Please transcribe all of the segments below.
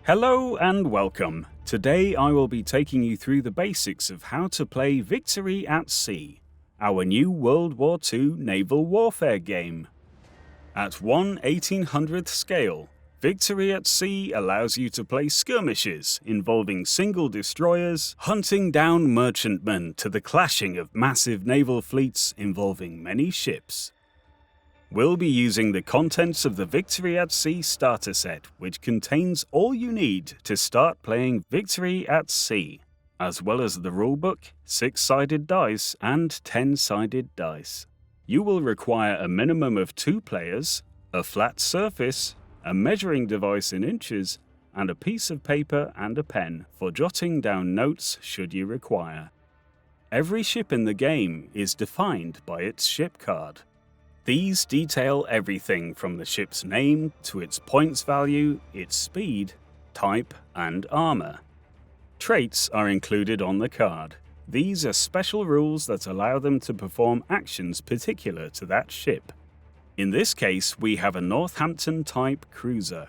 Hello and welcome. Today I will be taking you through the basics of how to play Victory at Sea, our new World War II naval warfare game. At 1/1800th scale, Victory at Sea allows you to play skirmishes involving single destroyers hunting down merchantmen to the clashing of massive naval fleets involving many ships. We'll be using the contents of the Victory at Sea starter set, which contains all you need to start playing Victory at Sea, as well as the rulebook, 6-sided dice, and 10-sided dice. You will require a minimum of 2 players, a flat surface, a measuring device in inches, and a piece of paper and a pen for jotting down notes should you require. Every ship in the game is defined by its ship card. These detail everything from the ship's name to its points value, its speed, type, and armor. Traits are included on the card. These are special rules that allow them to perform actions particular to that ship. In this case, we have a Northampton-type cruiser.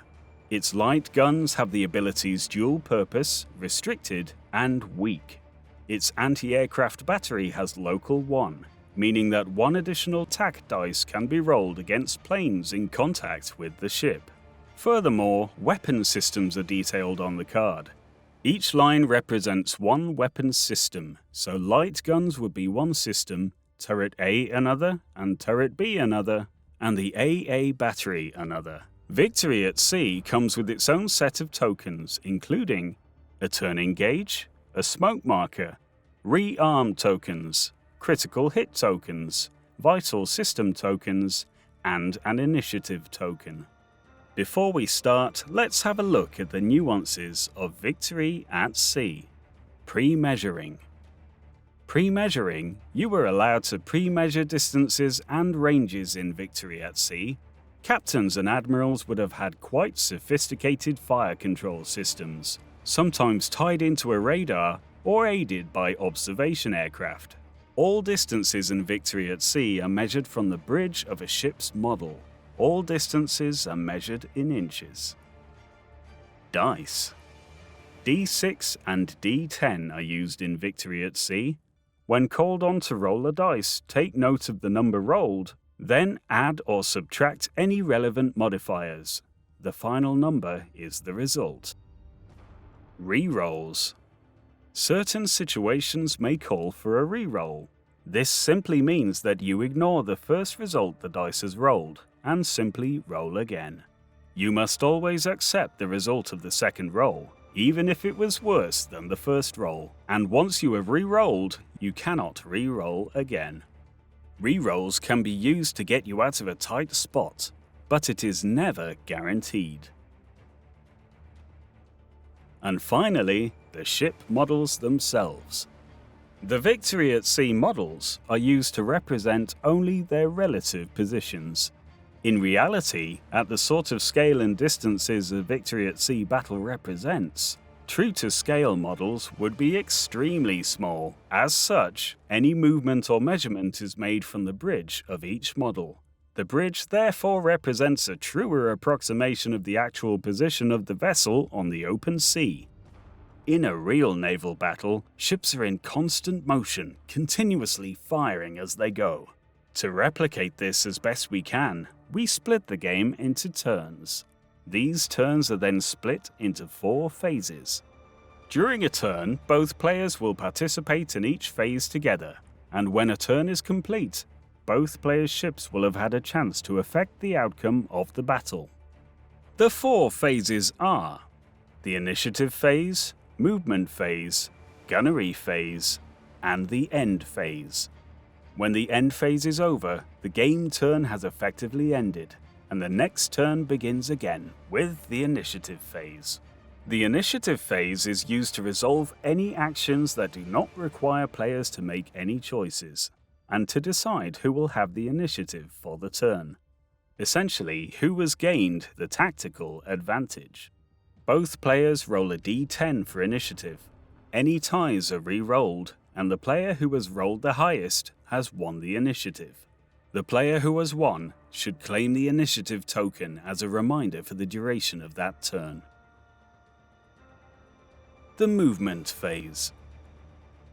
Its light guns have the abilities Dual Purpose, Restricted, and Weak. Its anti-aircraft battery has Local 1. Meaning that 1 additional attack dice can be rolled against planes in contact with the ship. Furthermore, weapon systems are detailed on the card. Each line represents 1 weapon system, so light guns would be 1 system, turret A another, and turret B another, and the AA battery another. Victory at Sea comes with its own set of tokens, including a turning gauge, a smoke marker, rearm tokens, critical hit tokens, vital system tokens, and an initiative token. Before we start, let's have a look at the nuances of Victory at Sea. Pre-measuring. Pre-measuring, you were allowed to pre-measure distances and ranges in Victory at Sea. Captains and admirals would have had quite sophisticated fire control systems, sometimes tied into a radar or aided by observation aircraft. All distances in Victory at Sea are measured from the bridge of a ship's model. All distances are measured in inches. Dice. D6 and D10 are used in Victory at Sea. When called on to roll a dice, take note of the number rolled, then add or subtract any relevant modifiers. The final number is the result. Rerolls. Certain situations may call for a reroll. This simply means that you ignore the first result the dice has rolled and simply roll again. You must always accept the result of the second roll, even if it was worse than the first roll, and once you have re-rolled, you cannot re-roll again. Rerolls can be used to get you out of a tight spot, but it is never guaranteed. And finally, the ship models themselves. The Victory at Sea models are used to represent only their relative positions. In reality, at the sort of scale and distances a Victory at Sea battle represents, true-to-scale models would be extremely small. As such, any movement or measurement is made from the bridge of each model. The bridge therefore represents a truer approximation of the actual position of the vessel on the open sea. In a real naval battle, ships are in constant motion, continuously firing as they go. To replicate this as best we can, we split the game into turns. These turns are then split into 4 phases. During a turn, both players will participate in each phase together, and when a turn is complete, both players' ships will have had a chance to affect the outcome of the battle. The 4 phases are the initiative phase, movement phase, gunnery phase, and the end phase. When the end phase is over, the game turn has effectively ended, and the next turn begins again with the initiative phase. The initiative phase is used to resolve any actions that do not require players to make any choices, and to decide who will have the initiative for the turn. Essentially, who has gained the tactical advantage. Both players roll a d10 for initiative. Any ties are re-rolled, and the player who has rolled the highest has won the initiative. The player who has won should claim the initiative token as a reminder for the duration of that turn. The movement phase.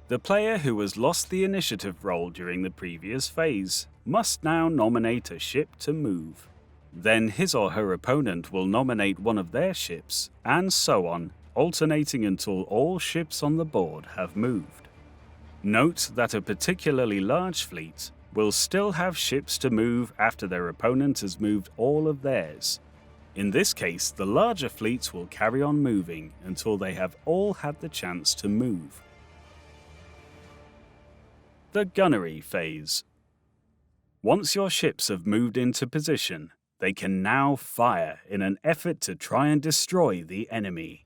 The player who has lost the initiative roll during the previous phase must now nominate a ship to move. Then his or her opponent will nominate one of their ships, and so on, alternating until all ships on the board have moved. Note that a particularly large fleet will still have ships to move after their opponent has moved all of theirs. In this case, the larger fleets will carry on moving until they have all had the chance to move. The gunnery phase. Once your ships have moved into position, they can now fire in an effort to try and destroy the enemy.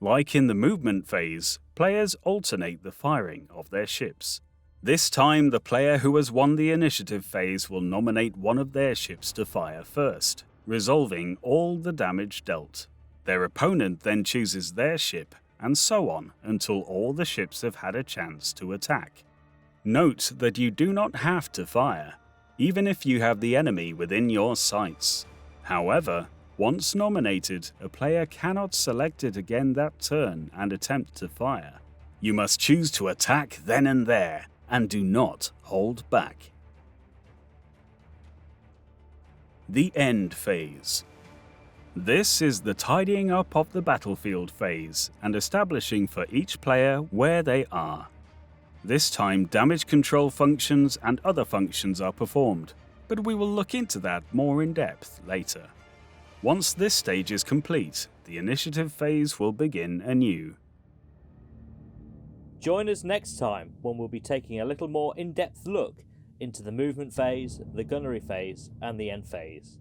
Like in the movement phase, players alternate the firing of their ships. This time, the player who has won the initiative phase will nominate one of their ships to fire first, resolving all the damage dealt. Their opponent then chooses their ship, and so on until all the ships have had a chance to attack. Note that you do not have to fire, even if you have the enemy within your sights. However, once nominated, a player cannot select it again that turn and attempt to fire. You must choose to attack then and there, and do not hold back. The end phase. This is the tidying up of the battlefield phase and establishing for each player where they are. This time, damage control functions and other functions are performed, but we will look into that more in depth later. Once this stage is complete, the initiative phase will begin anew. Join us next time when we'll be taking a little more in-depth look into the movement phase, the gunnery phase, and the end phase.